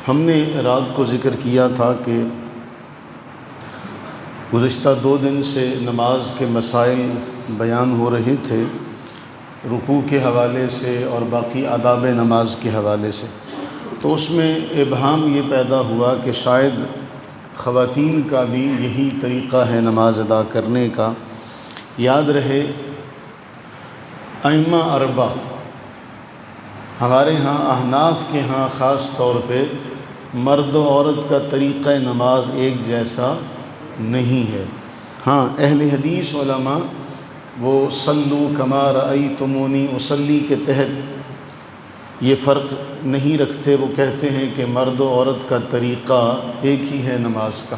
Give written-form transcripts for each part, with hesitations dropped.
ہم نے رات کو ذکر کیا تھا کہ گزشتہ 2 دن سے نماز کے مسائل بیان ہو رہے تھے، رکوع کے حوالے سے اور باقی آداب نماز کے حوالے سے۔ تو اس میں ابہام یہ پیدا ہوا کہ شاید خواتین کا بھی یہی طریقہ ہے نماز ادا کرنے کا۔ یاد رہے ائمہ اربع ہمارے ہاں احناف کے ہاں خاص طور پہ مرد و عورت کا طریقہ نماز ایک جیسا نہیں ہے۔ ہاں اہل حدیث علماء وہ صلو کما رأیتمونی اصلی کے تحت یہ فرق نہیں رکھتے، وہ کہتے ہیں کہ مرد و عورت کا طریقہ ایک ہی ہے نماز کا۔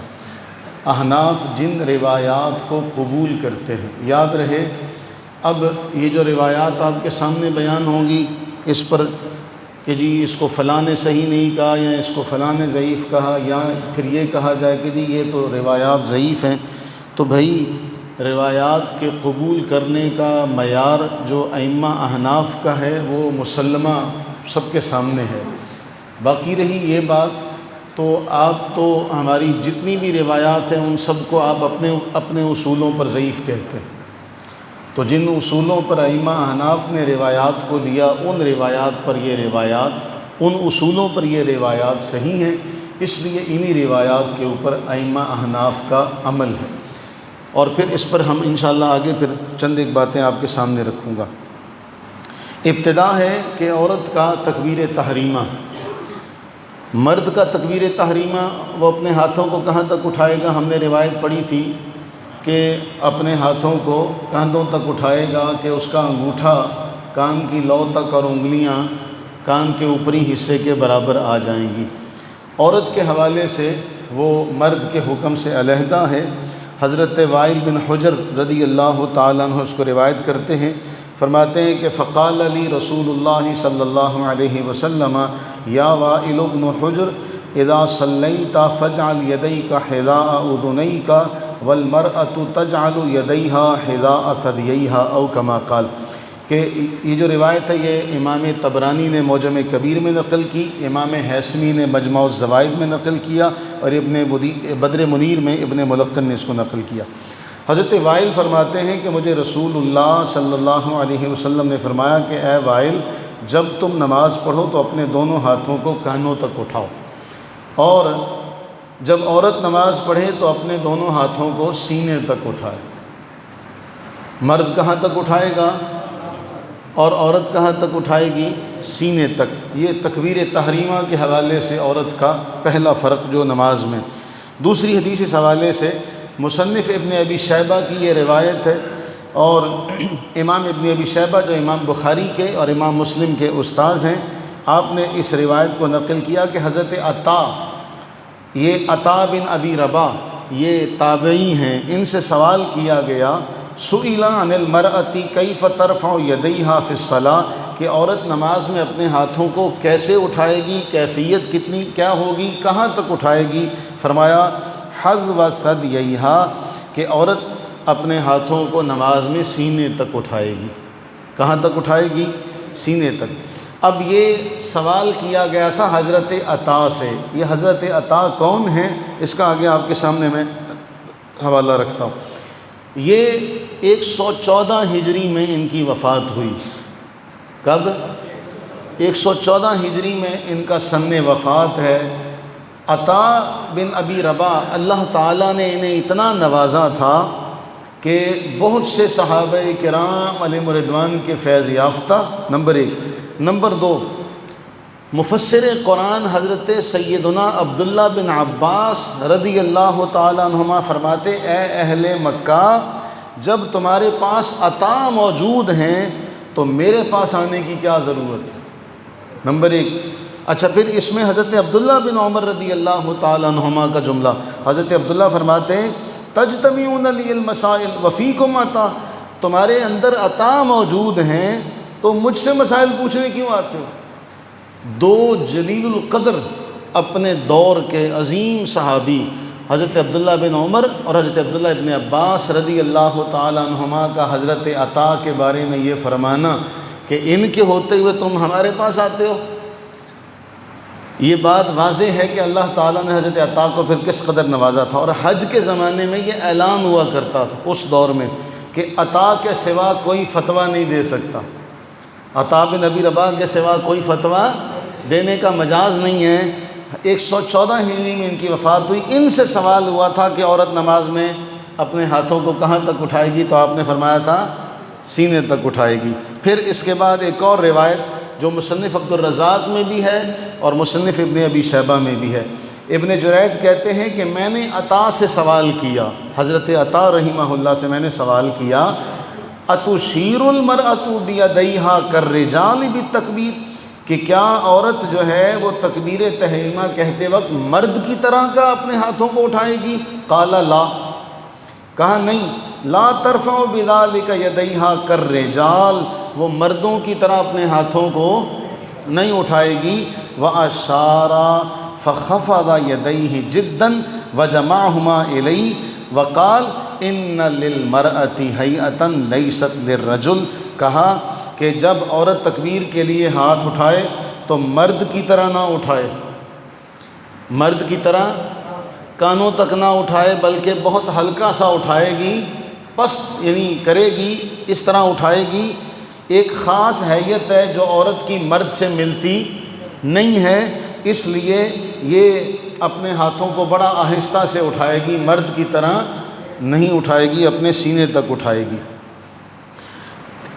احناف جن روایات کو قبول کرتے ہیں، یاد رہے اب یہ جو روایات آپ کے سامنے بیان ہوں گی اس پر کہ جی اس کو فلاں نے صحیح نہیں کہا یا اس کو فلاں نے ضعیف کہا، یا پھر یہ کہا جائے کہ جی یہ تو روایات ضعیف ہیں، تو بھائی روایات کے قبول کرنے کا معیار جو ائمہ احناف کا ہے وہ مسلمہ سب کے سامنے ہے۔ باقی رہی یہ بات تو آپ تو ہماری جتنی بھی روایات ہیں ان سب کو آپ اپنے اصولوں پر ضعیف کہتے ہیں۔ تو جن اصولوں پر ائمہ احناف نے روایات کو لیا ان روایات پر یہ روایات، ان اصولوں پر یہ روایات صحیح ہیں، اس لیے انہی روایات کے اوپر ائمہ احناف کا عمل ہے۔ اور پھر اس پر ہم انشاءاللہ آگے پھر چند ایک باتیں آپ کے سامنے رکھوں گا۔ ابتدا ہے کہ عورت کا تکبیر تحریمہ، مرد کا تکبیر تحریمہ وہ اپنے ہاتھوں کو کہاں تک اٹھائے گا؟ ہم نے روایت پڑھی تھی کہ اپنے ہاتھوں کو کاندھوں تک اٹھائے گا کہ اس کا انگوٹھا کان کی لو تک اور انگلیاں کان کے اوپری حصے کے برابر آ جائیں گی۔ عورت کے حوالے سے وہ مرد کے حکم سے علیحدہ ہے۔ حضرت وائل بن حجر رضی اللہ تعالیٰ عنہ اس کو روایت کرتے ہیں، فرماتے ہیں کہ فقال علی رسول اللہ صلی اللہ علیہ وسلم یا وائل بن حجر اذا صلیت فاجعل یدیک حذاء اذنیک والمرأة تجعل یدیها حذاء ثدییها او کما قال، کہ یہ جو روایت ہے یہ امام طبرانی نے معجم کبیر میں نقل کی، امام حیثمی نے مجمع الزوائد میں نقل کیا، اور بدر منیر میں ابن ملقن نے اس کو نقل کیا۔ حضرت وائل فرماتے ہیں کہ مجھے رسول اللہ صلی اللہ علیہ وسلم نے فرمایا کہ اے وائل، جب تم نماز پڑھو تو اپنے دونوں ہاتھوں کو کانوں تک اٹھاؤ، اور جب عورت نماز پڑھے تو اپنے دونوں ہاتھوں کو سینے تک اٹھائے۔ مرد کہاں تک اٹھائے گا اور عورت کہاں تک اٹھائے گی؟ سینے تک۔ یہ تکبیر تحریمہ کے حوالے سے عورت کا پہلا فرق جو نماز میں۔ دوسری حدیث اس حوالے سے مصنف ابن ابی شیبہ کی یہ روایت ہے، اور امام ابن ابی شیبہ جو امام بخاری کے اور امام مسلم کے استاذ ہیں، آپ نے اس روایت کو نقل کیا کہ حضرت عطا، یہ عطا بن ابی رباح یہ تابعی ہیں، ان سے سوال کیا گیا سئل عن المرأة کیف ترفع یدیہا فی الصلاۃ، کہ عورت نماز میں اپنے ہاتھوں کو کیسے اٹھائے گی، کیفیت کتنی کیا ہوگی، کہاں تک اٹھائے گی؟ فرمایا حذو ثدییہا، کہ عورت اپنے ہاتھوں کو نماز میں سینے تک اٹھائے گی۔ کہاں تک اٹھائے گی؟ سینے تک۔ اب یہ سوال کیا گیا تھا حضرت عطا سے۔ یہ حضرت عطا کون ہیں؟ اس کا آگے آپ کے سامنے میں حوالہ رکھتا ہوں۔ یہ 114 ہجری میں ان کی وفات ہوئی۔ کب؟ 114 ہجری میں ان کا سن وفات ہے۔ عطا بن ابی رباح اللہ تعالیٰ نے انہیں اتنا نوازا تھا کہ بہت سے صحابہ کرام علیہم رضوان کے فیض یافتہ، نمبر 1۔ نمبر 2، مفسر قرآن حضرت سیدنا عبداللہ بن عباس رضی اللہ تعالیٰ عنہما فرماتے اے اہل مکہ، جب تمہارے پاس عطا موجود ہیں تو میرے پاس آنے کی کیا ضرورت ہے؟ نمبر 1۔ اچھا پھر اس میں حضرت عبداللہ بن عمر رضی اللہ تعالیٰ عنہما کا جملہ، حضرت عبداللہ فرماتے ہیں تجتمعون لی المسائل وفیکم عطا، تمہارے اندر عطا موجود ہیں تو مجھ سے مسائل پوچھنے کیوں آتے ہو؟ 2 جلیل القدر اپنے دور کے عظیم صحابی حضرت عبداللہ بن عمر اور حضرت عبداللہ بن عباس رضی اللہ تعالیٰ عنہما کا حضرت عطا کے بارے میں یہ فرمانا کہ ان کے ہوتے ہوئے تم ہمارے پاس آتے ہو۔ یہ بات واضح ہے کہ اللہ تعالیٰ نے حضرت عطا کو پھر کس قدر نوازا تھا، اور حج کے زمانے میں یہ اعلان ہوا کرتا تھا اس دور میں کہ عطا کے سوا کوئی فتویٰ نہیں دے سکتا، عطا بن ابی رباح کے سوا کوئی فتویٰ دینے کا مجاز نہیں ہے۔ 114 ہجری میں ان کی وفات ہوئی۔ ان سے سوال ہوا تھا کہ عورت نماز میں اپنے ہاتھوں کو کہاں تک اٹھائے گی، تو آپ نے فرمایا تھا سینے تک اٹھائے گی۔ پھر اس کے بعد ایک اور روایت جو مصنف عبد الرزاق میں بھی ہے اور مصنف ابن ابی شیبہ میں بھی ہے، ابن جریج کہتے ہیں کہ میں نے عطا سے سوال کیا، حضرت عطا رحمہ اللہ سے میں نے سوال کیا، اتشیر المرأۃ بیدیہا کالرجال بالتکبیر، کہ کیا عورت جو ہے وہ تکبیر تحریمہ کہتے وقت مرد کی طرح کا اپنے ہاتھوں کو اٹھائے گی؟ قال لا، کہا نہیں، لا ترفع بذلک یدیہا کالرجال، وہ مردوں کی طرح اپنے ہاتھوں کو نہیں اٹھائے گی۔ واشار فخفض یدیہ جدا وجمعہما الیہ وقال ان للمرأۃ ہیئۃ لیست للرجل، کہا کہ جب عورت تکبیر کے لیے ہاتھ اٹھائے تو مرد کی طرح نہ اٹھائے، مرد کی طرح کانوں تک نہ اٹھائے، بلکہ بہت ہلکا سا اٹھائے گی، پست یعنی کرے گی، اس طرح اٹھائے گی۔ ایک خاص حیت ہے جو عورت کی مرد سے ملتی نہیں ہے، اس لیے یہ اپنے ہاتھوں کو بڑا آہستہ سے اٹھائے گی، مرد کی طرح نہیں اٹھائے گی، اپنے سینے تک اٹھائے گی۔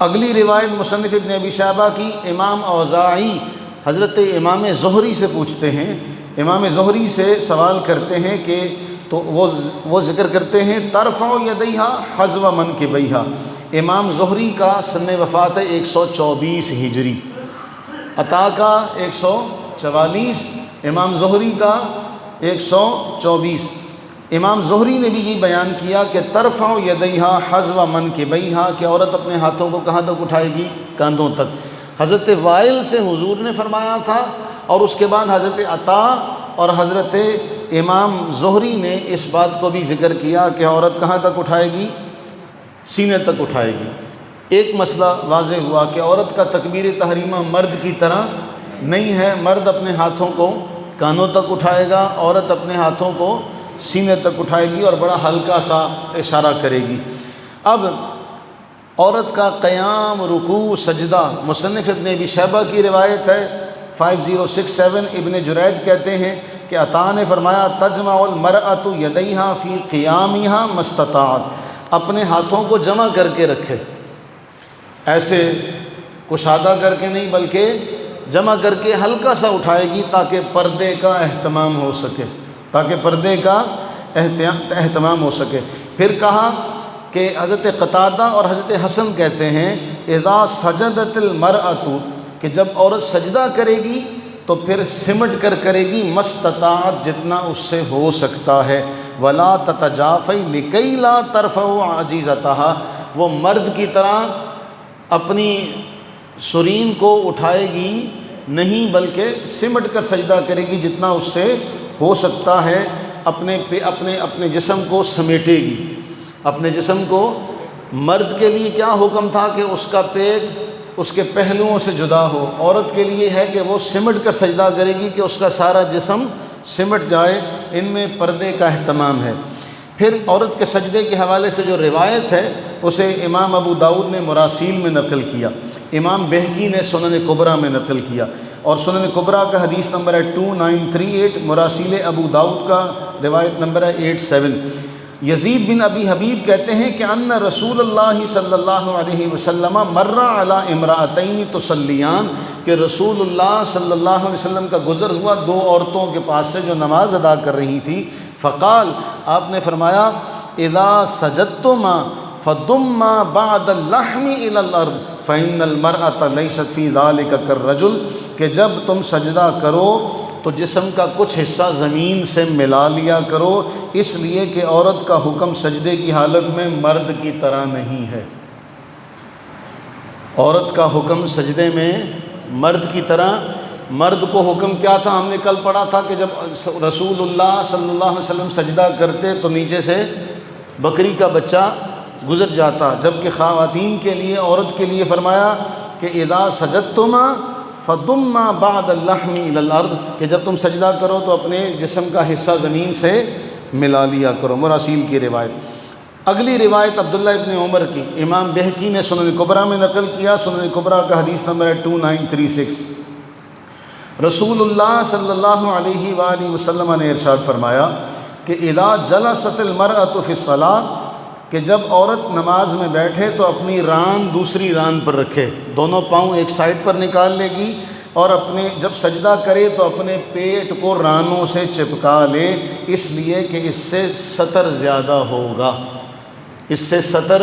اگلی روایت مصنف ابن ابی شیبہ کی، امام اوزاعی حضرت امام زہری سے پوچھتے ہیں، امام زہری سے سوال کرتے ہیں کہ تو وہ ذکر کرتے ہیں ترفع یدیہا حذو منکبیہا۔ امام زہری کا سن وفات ہے 124 ہجری، عطا کا 144، امام زہری کا 124۔ امام زہری نے بھی یہ بیان کیا کہ ترفع یدیہا حذو منکبیہا، کہ عورت اپنے ہاتھوں کو کہاں تک اٹھائے گی؟ کاندھوں تک۔ حضرت وائل سے حضور نے فرمایا تھا، اور اس کے بعد حضرت عطا اور حضرت امام زہری نے اس بات کو بھی ذکر کیا کہ عورت کہاں تک اٹھائے گی؟ سینے تک اٹھائے گی۔ ایک مسئلہ واضح ہوا کہ عورت کا تکبیر تحریمہ مرد کی طرح نہیں ہے، مرد اپنے ہاتھوں کو کانوں تک اٹھائے گا، عورت اپنے ہاتھوں کو سینے تک اٹھائے گی اور بڑا ہلکا سا اشارہ کرے گی۔ اب عورت کا قیام، رکوع، سجدہ، مصنف ابن ابی شیبہ کی روایت ہے 5067، ابن جریج کہتے ہیں کہ عطا نے فرمایا تجمع المرأۃ یدیہا فی قیامہا ما استطاعت، اپنے ہاتھوں کو جمع کر کے رکھے، ایسے کشادہ کر کے نہیں بلکہ جمع کر کے ہلکا سا اٹھائے گی تاکہ پردے کا اہتمام ہو سکے، تاکہ پردے کا اہتمام ہو سکے۔ پھر کہا کہ حضرت قتادہ اور حضرت حسن کہتے ہیں اذا سجدت المرأۃ، کہ جب عورت سجدہ کرے گی تو پھر سمٹ کر کرے گی، مستطاعت، جتنا اس سے ہو سکتا ہے، ولا تتجافی لکی لا ترفع عجیزتہا، وہ مرد کی طرح اپنی سرین کو اٹھائے گی نہیں بلکہ سمٹ کر سجدہ کرے گی جتنا اس سے ہو سکتا ہے، اپنے جسم کو سمیٹے گی، اپنے جسم کو۔ مرد کے لیے کیا حکم تھا کہ اس کا پیٹ اس کے پہلوؤں سے جدا ہو، عورت کے لیے ہے کہ وہ سمٹ کر سجدہ کرے گی کہ اس کا سارا جسم سمٹ جائے، ان میں پردے کا اہتمام ہے۔ پھر عورت کے سجدے کے حوالے سے جو روایت ہے اسے امام ابو داؤد نے مراسیل میں نقل کیا، امام بہقی نے سنن کبریٰ میں نقل کیا، اور سنن کبریٰ کا حدیث نمبر ہے 2938، مراسیل ابو داؤد کا روایت نمبر ہے 87۔ یزید بن ابی حبیب کہتے ہیں کہ ان رسول اللہ صلی اللہ علیہ وسلم مر علی امرأتین تصلیان، کہ رسول اللہ صلی اللہ علیہ وسلم کا گزر ہوا دو عورتوں کے پاس سے جو نماز ادا کر رہی تھی، فقال، آپ نے فرمایا اذا سجدتما فضما بعد اللحم الى الارض فإن المرأة ليست في ذلك كالرجل، کہ جب تم سجدہ کرو تو جسم کا کچھ حصہ زمین سے ملا لیا کرو، اس لیے کہ عورت کا حکم سجدے کی حالت میں مرد کی طرح نہیں ہے۔ عورت کا حکم سجدے میں مرد کی طرح، مرد کو حکم کیا تھا؟ ہم نے کل پڑھا تھا کہ جب رسول اللہ صلی اللہ علیہ وسلم سجدہ کرتے تو نیچے سے بکری کا بچہ گزر جاتا، جبکہ خواتین کے لیے، عورت کے لیے فرمایا کہ اذا سجدتما فضما بعد اللحم الى الارض، کہ جب تم سجدہ کرو تو اپنے جسم کا حصہ زمین سے ملا لیا کرو، مراسیل کی روایت۔ اگلی روایت عبداللہ ابن عمر کی، امام بہقی نے سنن کبریٰ میں نقل کیا، سنن کبریٰ کا حدیث نمبر ہے 2936۔ رسول اللہ صلی اللہ علیہ وآلہ وسلم نے ارشاد فرمایا کہ اذا جلست المرأة فی الصلاۃ، کہ جب عورت نماز میں بیٹھے تو اپنی ران دوسری ران پر رکھے، دونوں پاؤں ایک سائڈ پر نکال لے گی، اور اپنے جب سجدہ کرے تو اپنے پیٹ کو رانوں سے چپکا لے، اس لیے کہ اس سے ستر زیادہ ہوگا، اس سے ستر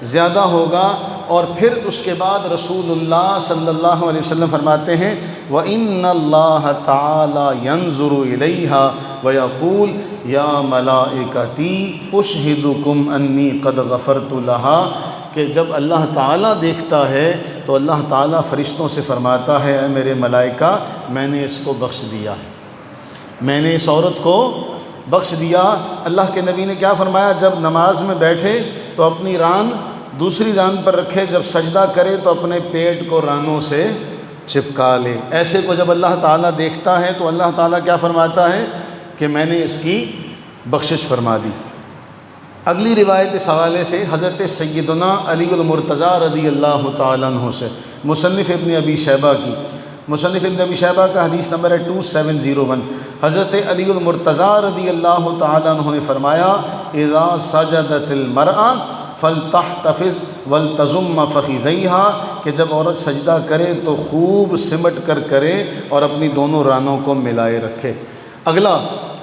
زیادہ ہوگا۔ اور پھر اس کے بعد رسول اللہ صلی اللہ علیہ وسلم فرماتے ہیں وَإِنَّ اللَّهَ تَعَالَى يَنظُرُ إِلَيْهَا وَيَقُولُ يَا مَلَائِكَتِي أُشْهِدُكُمْ أَنِّي قَدْ غَفَرْتُ لَهَا، کہ جب اللہ تعالیٰ دیکھتا ہے تو اللہ تعالیٰ فرشتوں سے فرماتا ہے اے میرے ملائکہ میں نے اس کو بخش دیا ہے، میں نے اس عورت کو بخش دیا۔ اللہ کے نبی نے کیا فرمایا؟ جب نماز میں بیٹھے تو اپنی ران دوسری ران پر رکھے، جب سجدہ کرے تو اپنے پیٹ کو رانوں سے چپکا لے۔ ایسے کو جب اللہ تعالیٰ دیکھتا ہے تو اللہ تعالیٰ کیا فرماتا ہے کہ میں نے اس کی بخشش فرما دی۔ اگلی روایت اس حوالے سے حضرت سیدنا علی المرتضیٰ رضی اللہ تعالیٰ عنہ سے، مصنف ابن ابی شیبہ کی، مصنف ابن ابی شیبہ کا حدیث نمبر ہے 2701۔ حضرت علی المرتضیٰ رضی اللہ تعالیٰ عنہ نے فرمایا اذا سجدت المرأة فلتحتفظ ولتضم فخذیہا، کہ جب عورت سجدہ کرے تو خوب سمٹ کر کرے اور اپنی دونوں رانوں کو ملائے رکھے۔ اگلا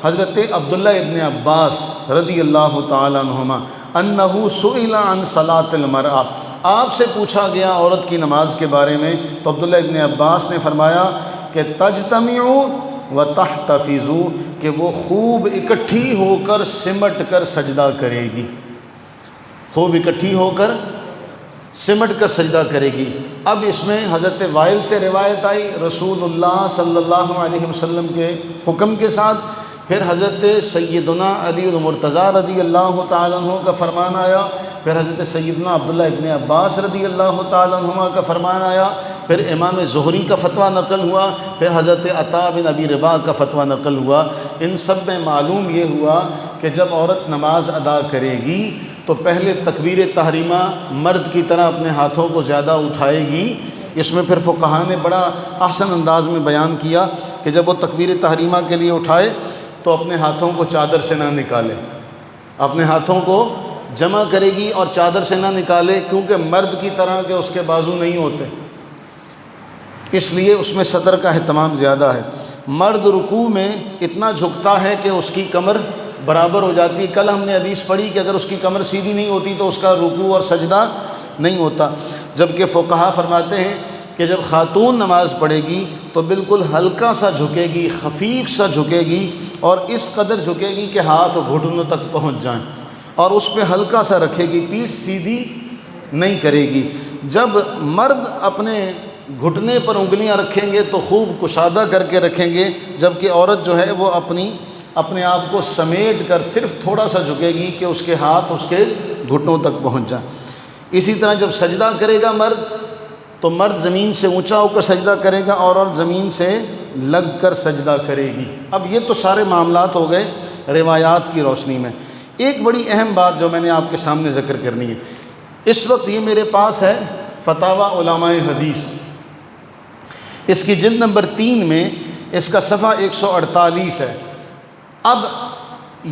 حضرت عبداللہ ابن عباس رضی اللہ تعالیٰ عنہما انہ سئل عن صلاۃ المرأة، آپ سے پوچھا گیا عورت کی نماز کے بارے میں، تو عبداللہ ابن عباس نے فرمایا کہ تجتمع وتحتفظ، کہ وہ خوب اکٹھی ہو کر سمٹ کر سجدہ کرے گی، خوب اکٹھی ہو کر سمٹ کر سجدہ کرے گی۔ اب اس میں حضرت وائل سے روایت آئی رسول اللہ صلی اللہ علیہ وسلم کے حکم کے ساتھ، پھر حضرت سیدنا علی المرتضیٰ رضی اللہ تعالیٰ عنہ کا فرمان آیا، پھر حضرت سیدنا عبداللہ ابن عباس رضی اللہ تعالیٰ عنہما کا فرمان آیا، پھر امام زہری کا فتویٰ نقل ہوا، پھر حضرت عطا بن ابی رباح کا فتویٰ نقل ہوا۔ ان سب میں معلوم یہ ہوا کہ جب عورت نماز ادا کرے گی تو پہلے تکبیر تحریمہ مرد کی طرح اپنے ہاتھوں کو زیادہ اٹھائے گی۔ اس میں پھر فقہا نے بڑا احسن انداز میں بیان کیا کہ جب وہ تکبیر تحریمہ کے لیے اٹھائے تو اپنے ہاتھوں کو چادر سے نہ نکالے، اپنے ہاتھوں کو جمع کرے گی اور چادر سے نہ نکالے، کیونکہ مرد کی طرح کے اس کے بازو نہیں ہوتے، اس لیے اس میں ستر کا اہتمام زیادہ ہے۔ مرد رکوع میں اتنا جھکتا ہے کہ اس کی کمر برابر ہو جاتی ہے۔ کل ہم نے حدیث پڑھی کہ اگر اس کی کمر سیدھی نہیں ہوتی تو اس کا رکوع اور سجدہ نہیں ہوتا، جبکہ فقہا فرماتے ہیں کہ جب خاتون نماز پڑھے گی تو بالکل ہلکا سا جھکے گی، خفیف سا جھکے گی، اور اس قدر جھکے گی کہ ہاتھ گھٹنوں تک پہنچ جائیں، اور اس پہ ہلکا سا رکھے گی، پیٹھ سیدھی نہیں کرے گی۔ جب مرد اپنے گھٹنے پر انگلیاں رکھیں گے تو خوب کشادہ کر کے رکھیں گے، جبکہ عورت جو ہے وہ اپنے آپ کو سمیٹ کر صرف تھوڑا سا جھکے گی کہ اس کے ہاتھ اس کے گھٹنوں تک پہنچ جائیں۔ اسی طرح جب سجدہ کرے گا مرد تو مرد زمین سے اونچا ہو کر سجدہ کرے گا اور عورت زمین سے لگ کر سجدہ کرے گی۔ اب یہ تو سارے معاملات ہو گئے روایات کی روشنی میں۔ ایک بڑی اہم بات جو میں نے آپ کے سامنے ذکر کرنی ہے، اس وقت یہ میرے پاس ہے فتاوی علماء حدیث، اس کی جلد نمبر 3 میں اس کا صفحہ 148 ہے۔ اب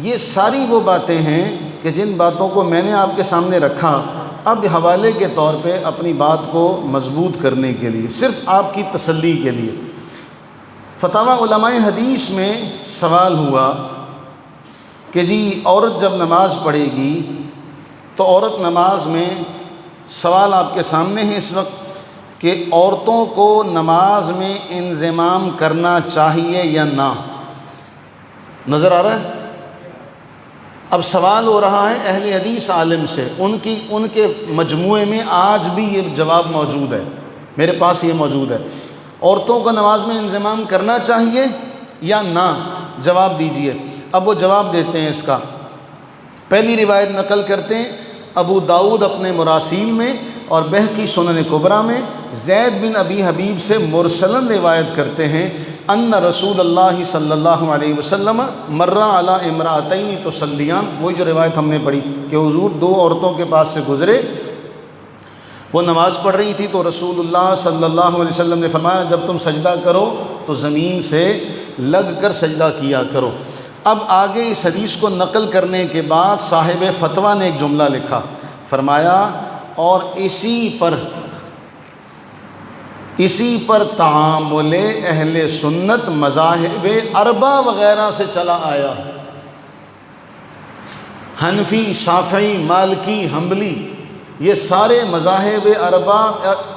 یہ ساری وہ باتیں ہیں کہ جن باتوں کو میں نے آپ کے سامنے رکھا، اب حوالے کے طور پہ اپنی بات کو مضبوط کرنے کے لیے، صرف آپ کی تسلی کے لیے۔ فتاوی علماء حدیث میں سوال ہوا کہ جی عورت جب نماز پڑھے گی تو عورت نماز میں، سوال آپ کے سامنے ہے اس وقت کہ عورتوں کو نماز میں انضمام کرنا چاہیے یا نہ؟ نظر آ رہا ہے؟ اب سوال ہو رہا ہے اہل حدیث عالم سے، ان کے مجموعے میں آج بھی یہ جواب موجود ہے، میرے پاس یہ موجود ہے۔ عورتوں کو نماز میں انضمام کرنا چاہیے یا نہ؟ جواب دیجئے۔ اب وہ جواب دیتے ہیں اس کا۔ پہلی روایت نقل کرتے ہیں ابو داؤد اپنے مراسیل میں، اور بہقی سنن کبریٰ میں زید بن ابی حبیب سے مرسلاً روایت کرتے ہیں ان رسول اللہ صلی اللہ علیہ وسلم مر علی امرأتین تصلیان، وہی جو روایت ہم نے پڑھی کہ حضور دو عورتوں کے پاس سے گزرے، وہ نماز پڑھ رہی تھی تو رسول اللہ صلی اللہ علیہ وسلم نے فرمایا جب تم سجدہ کرو تو زمین سے لگ کر سجدہ کیا کرو۔ اب آگے اس حدیث کو نقل کرنے کے بعد صاحب فتویٰ نے ایک جملہ لکھا، فرمایا اور اسی پر تعامل اہل سنت مذاہب اربعہ وغیرہ سے چلا آیا، حنفی، شافعی، مالکی، حنبلی، یہ سارے مذاہب اربعہ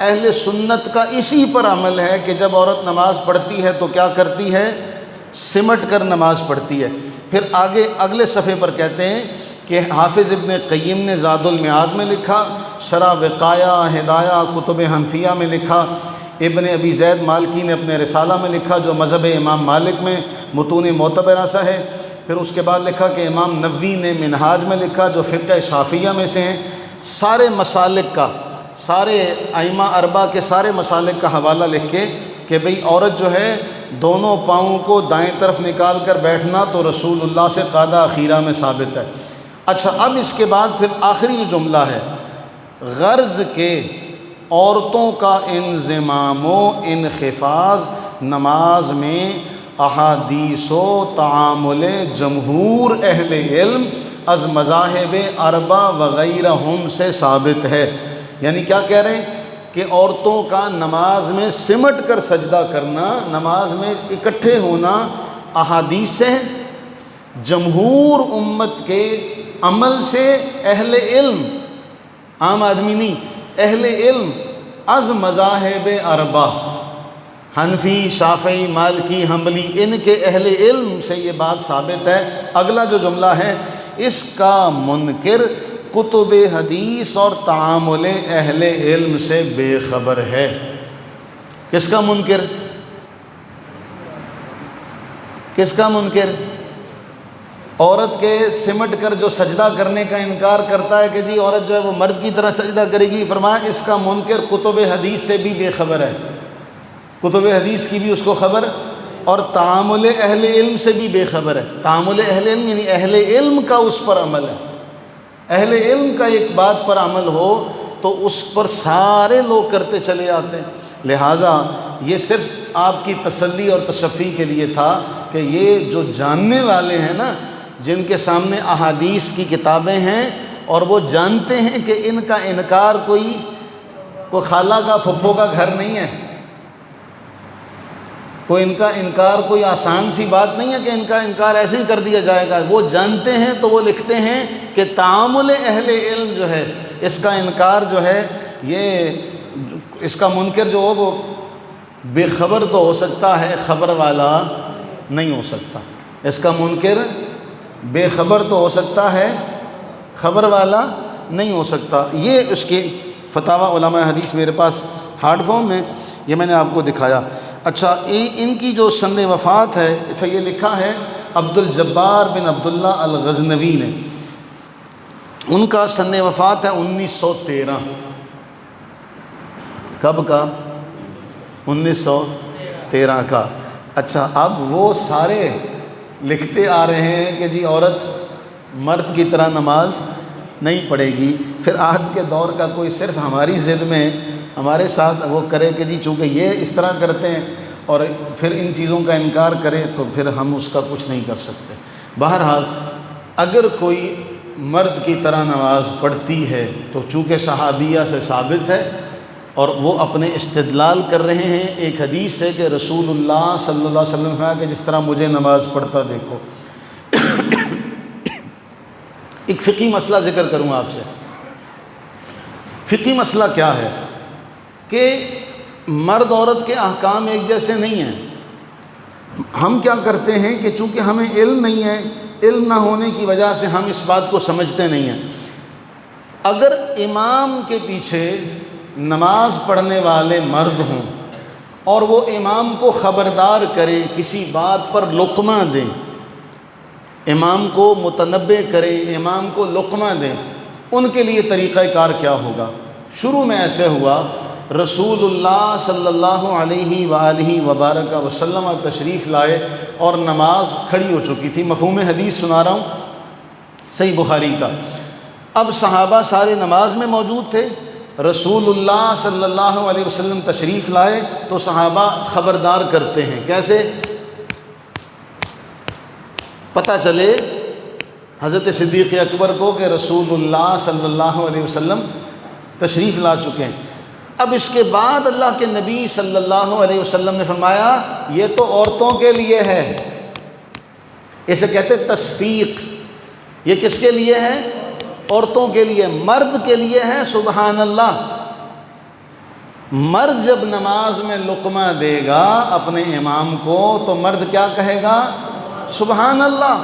اہل سنت کا اسی پر عمل ہے کہ جب عورت نماز پڑھتی ہے تو کیا کرتی ہے؟ سمٹ کر نماز پڑھتی ہے۔ پھر آگے اگلے صفحے پر کہتے ہیں کہ حافظ ابن قیم نے زاد المعاد میں لکھا، شرح وقایہ ہدایہ کتب حنفیہ میں لکھا، ابن ابی زید مالکی نے اپنے رسالہ میں لکھا جو مذہب امام مالک میں متون معتبرہ سا ہے۔ پھر اس کے بعد لکھا کہ امام نووی نے منہاج میں لکھا جو فقہ شافعیہ میں سے ہیں۔ سارے مسالک کا، سارے ائمہ اربعہ کے سارے مسالک کا حوالہ لکھ کے کہ بھئی عورت جو ہے دونوں پاؤں کو دائیں طرف نکال کر بیٹھنا تو رسول اللہ سے قاعدہ اخیرہ میں ثابت ہے۔ اچھا، اب اس کے بعد پھر آخری جو جملہ ہے، غرض کے عورتوں کا انضمام و انخفاض نماز میں احادیث و تعامل جمہور اہل علم از مذاہب اربعہ وغیرہم سے ثابت ہے۔ یعنی کیا کہہ رہے ہیں کہ عورتوں کا نماز میں سمٹ کر سجدہ کرنا، نماز میں اکٹھے ہونا احادیث سے ہے، جمہور امت کے عمل سے، اہل علم، عام آدمی نہیں، اہل علم از مذاہب اربعہ، حنفی، شافعی، مالکی، حنبلی، ان کے اہل علم سے یہ بات ثابت ہے۔ اگلا جو جملہ ہے، اس کا منکر کتب حدیث اور تعامل اہل علم سے بے خبر ہے۔ کس کا منکر؟ کس کا منکر؟ عورت کے سمٹ کر جو سجدہ کرنے کا انکار کرتا ہے کہ جی عورت جو ہے وہ مرد کی طرح سجدہ کرے گی، فرمایا اس کا منکر کتب حدیث سے بھی بے خبر ہے، کتب حدیث کی بھی اس کو خبر، اور تعامل اہل علم سے بھی بے خبر ہے۔ تعامل اہل علم یعنی اہل علم کا اس پر عمل ہے، اہل علم کا ایک بات پر عمل ہو تو اس پر سارے لوگ کرتے چلے آتے ہیں۔ لہٰذا یہ صرف آپ کی تسلی اور تشفی کے لیے تھا کہ یہ جو جاننے والے ہیں نا، جن کے سامنے احادیث کی کتابیں ہیں اور وہ جانتے ہیں کہ ان کا انکار کوئی خالہ کا پھپھو کا گھر نہیں ہے، کوئی ان کا انکار کوئی آسان سی بات نہیں ہے کہ ان کا انکار ایسے ہی کر دیا جائے گا، وہ جانتے ہیں تو وہ لکھتے ہیں کہ تعامل اہل علم جو ہے اس کا انکار جو ہے، یہ اس کا منکر جو ہو وہ بے خبر تو ہو سکتا ہے، خبر والا نہیں ہو سکتا۔ اس کا منکر بے خبر تو ہو سکتا ہے، خبر والا نہیں ہو سکتا۔ یہ اس کے فتاوی علماء حدیث میرے پاس ہارڈ فارم میں، یہ میں نے آپ کو دکھایا۔ اچھا، ان کی جو سن وفات ہے، اچھا یہ لکھا ہے عبد الجبار بن عبداللہ الغزنوی نے، ان کا سن وفات ہے 1913۔ کب کا؟ 1913 کا۔ اچھا، اب وہ سارے لکھتے آ رہے ہیں کہ جی عورت مرد کی طرح نماز نہیں پڑھے گی، پھر آج کے دور کا کوئی صرف ہماری ضد میں ہمارے ساتھ وہ کرے کہ جی چونکہ یہ اس طرح کرتے ہیں اور پھر ان چیزوں کا انکار کرے تو پھر ہم اس کا کچھ نہیں کر سکتے۔ بہرحال اگر کوئی مرد کی طرح نماز پڑھتی ہے تو چونکہ صحابیہ سے ثابت ہے اور وہ اپنے استدلال کر رہے ہیں ایک حدیث سے کہ رسول اللہ صلی اللہ علیہ وسلم نے کہا کہ جس طرح مجھے نماز پڑھتا دیکھو۔ ایک فقہی مسئلہ ذکر کروں آپ سے۔ فقہی مسئلہ کیا ہے کہ مرد عورت کے احکام ایک جیسے نہیں ہیں۔ ہم کیا کرتے ہیں کہ چونکہ ہمیں علم نہیں ہے، علم نہ ہونے کی وجہ سے ہم اس بات کو سمجھتے نہیں ہیں۔ اگر امام کے پیچھے نماز پڑھنے والے مرد ہوں اور وہ امام کو خبردار کرے، کسی بات پر لقمہ دیں، امام کو متنبہ کرے، امام کو لقمہ دیں، ان کے لیے طریقہ کار کیا ہوگا؟ شروع میں ایسے ہوا، رسول اللہ صلی اللہ علیہ وآلہ وبارک وسلم تشریف لائے اور نماز کھڑی ہو چکی تھی۔ مفہوم حدیث سنا رہا ہوں صحیح بخاری کا۔ اب صحابہ سارے نماز میں موجود تھے، رسول اللہ صلی اللہ علیہ وسلم تشریف لائے تو صحابہ خبردار کرتے ہیں، کیسے؟ پتہ چلے حضرت صدیق اکبر کو کہ رسول اللہ صلی اللہ علیہ وسلم تشریف لا چکے ہیں۔ اب اس کے بعد اللہ کے نبی صلی اللہ علیہ وسلم نے فرمایا یہ تو عورتوں کے لیے ہے، اسے کہتے تصفیق۔ یہ کس کے لیے ہے؟ عورتوں کے لیے۔ مرد کے لیے ہے سبحان اللہ۔ مرد جب نماز میں لقمہ دے گا اپنے امام کو تو مرد کیا کہے گا؟ سبحان اللہ۔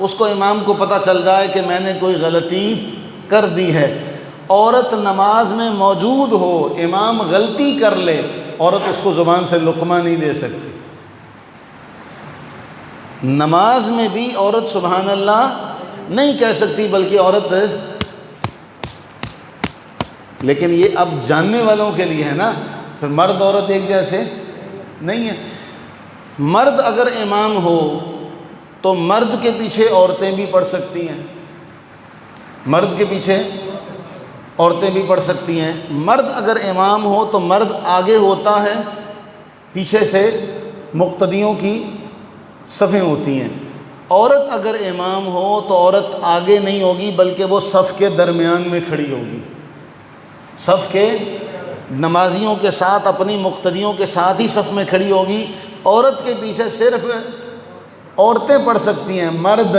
اس کو امام کو پتہ چل جائے کہ میں نے کوئی غلطی کر دی ہے۔ عورت نماز میں موجود ہو، امام غلطی کر لے، عورت اس کو زبان سے لقمہ نہیں دے سکتی۔ نماز میں بھی عورت سبحان اللہ نہیں کہہ سکتی، بلکہ عورت، لیکن یہ اب جاننے والوں کے لیے ہے نا، پھر مرد عورت ایک جیسے نہیں ہے۔ مرد اگر امام ہو تو مرد کے پیچھے عورتیں بھی پڑھ سکتی ہیں، مرد کے پیچھے عورتیں بھی پڑھ سکتی ہیں۔ مرد اگر امام ہو تو مرد آگے ہوتا ہے، پیچھے سے مقتدیوں کی صفیں ہوتی ہیں۔ عورت اگر امام ہو تو عورت آگے نہیں ہوگی بلکہ وہ صف کے درمیان میں کھڑی ہوگی، صف کے نمازیوں کے ساتھ، اپنی مقتدیوں کے ساتھ ہی صف میں کھڑی ہوگی۔ عورت کے پیچھے صرف عورتیں پڑھ سکتی ہیں، مرد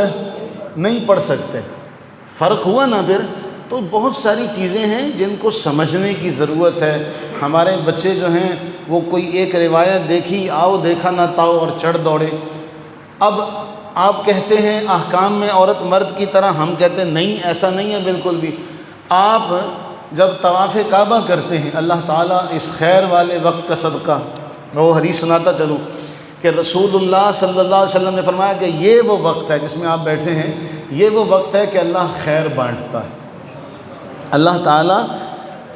نہیں پڑھ سکتے۔ فرق ہوا نا پھر؟ تو بہت ساری چیزیں ہیں جن کو سمجھنے کی ضرورت ہے۔ ہمارے بچے جو ہیں وہ کوئی ایک روایت دیکھی، آؤ دیکھا نہ تاؤ اور چڑھ دوڑے۔ اب آپ کہتے ہیں احکام میں عورت مرد کی طرح، ہم کہتے ہیں نہیں، ایسا نہیں ہے بالکل بھی۔ آپ جب طواف کعبہ کرتے ہیں، اللہ تعالیٰ اس خیر والے وقت کا صدقہ، میں وہ حدیث سناتا چلوں کہ رسول اللہ صلی اللہ علیہ وسلم نے فرمایا کہ یہ وہ وقت ہے جس میں آپ بیٹھے ہیں، یہ وہ وقت ہے کہ اللہ خیر بانٹتا ہے۔ اللہ تعالیٰ،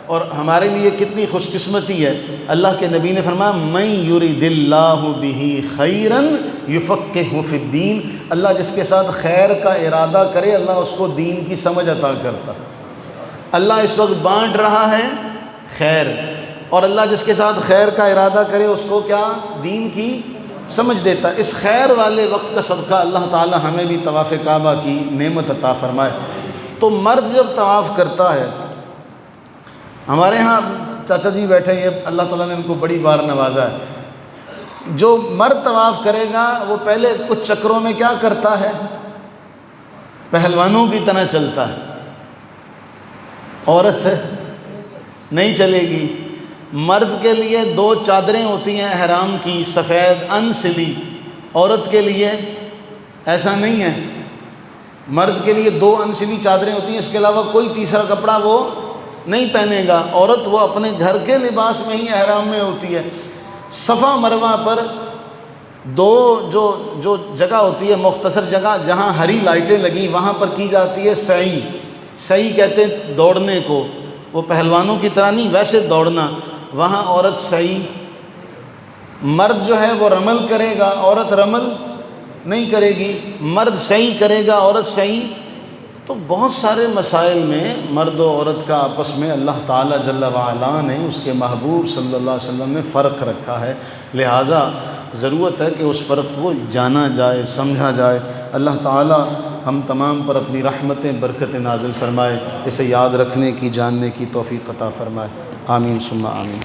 اور ہمارے لیے کتنی خوش قسمتی ہے، اللہ کے نبی نے فرمایا من یرید اللہ بہ خیرا یفقہہ فی الدین، اللہ جس کے ساتھ خیر کا ارادہ کرے اللہ اس کو دین کی سمجھ عطا کرتا۔ اللہ اس وقت بانٹ رہا ہے خیر، اور اللہ جس کے ساتھ خیر کا ارادہ کرے اس کو کیا؟ دین کی سمجھ دیتا۔ اس خیر والے وقت کا صدقہ اللہ تعالی ہمیں بھی طواف کعبہ کی نعمت عطا فرمائے۔ تو مرد جب طواف کرتا ہے، ہمارے ہاں چاچا جی بیٹھے ہیں، اللہ تعالیٰ نے ان کو بڑی بار نوازا ہے، جو مرد طواف کرے گا وہ پہلے کچھ چکروں میں کیا کرتا ہے؟ پہلوانوں کی طرح چلتا ہے، عورت نہیں چلے گی۔ مرد کے لیے 2 چادریں ہوتی ہیں احرام کی، سفید انسلی، عورت کے لیے ایسا نہیں ہے۔ مرد کے لیے 2 انسلی چادریں ہوتی ہیں، اس کے علاوہ کوئی تیسرا کپڑا وہ نہیں پہنے گا۔ عورت وہ اپنے گھر کے لباس میں ہی احرام میں ہوتی ہے۔ صفا مروہ پر 2 جو جگہ ہوتی ہے، مختصر جگہ جہاں ہری لائٹیں لگی، وہاں پر کی جاتی ہے سعی۔ سعی کہتے ہیں دوڑنے کو، وہ پہلوانوں کی طرح نہیں، ویسے دوڑنا، وہاں عورت سعی۔ مرد جو ہے وہ رمل کرے گا، عورت رمل نہیں کرے گی۔ مرد سعی کرے گا، عورت سعی۔ تو بہت سارے مسائل میں مرد و عورت کا آپس میں اللہ تعالیٰ جل وعلا نے، اس کے محبوب صلی اللہ علیہ وسلم نے فرق رکھا ہے، لہٰذا ضرورت ہے کہ اس فرق کو جانا جائے، سمجھا جائے۔ اللہ تعالیٰ ہم تمام پر اپنی رحمتیں برکتیں نازل فرمائے، اسے یاد رکھنے کی، جاننے کی توفیق عطا فرمائے۔ آمین ثم آمین۔